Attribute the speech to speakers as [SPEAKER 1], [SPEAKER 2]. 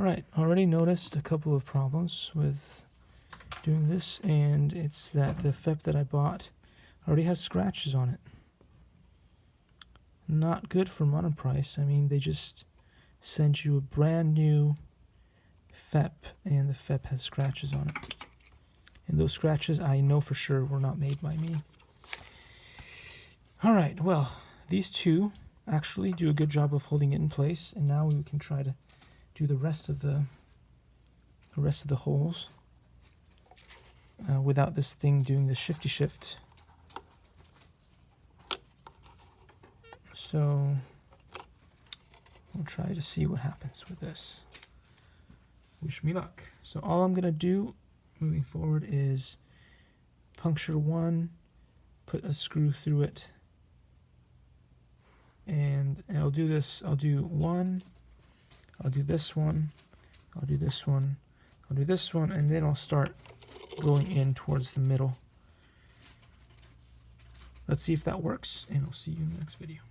[SPEAKER 1] Alright, already noticed a couple of problems with doing this, and it's that the FEP that I bought already has scratches on it. Not good for Monoprice. I mean, they just send you a brand new FEP, and the FEP has scratches on it. And those scratches, I know for sure, were not made by me. Alright, well, these two actually do a good job of holding it in place, and now we can try to do the rest of the holes without this thing doing the shifty shift. So we'll try to see what happens with this. Wish me luck. So all I'm gonna do moving forward is puncture one, put a screw through it, and I'll do this. I'll do one, I'll do this one, I'll do this one, I'll do this one, and then I'll start going in towards the middle. Let's see if that works, and I'll see you in the next video.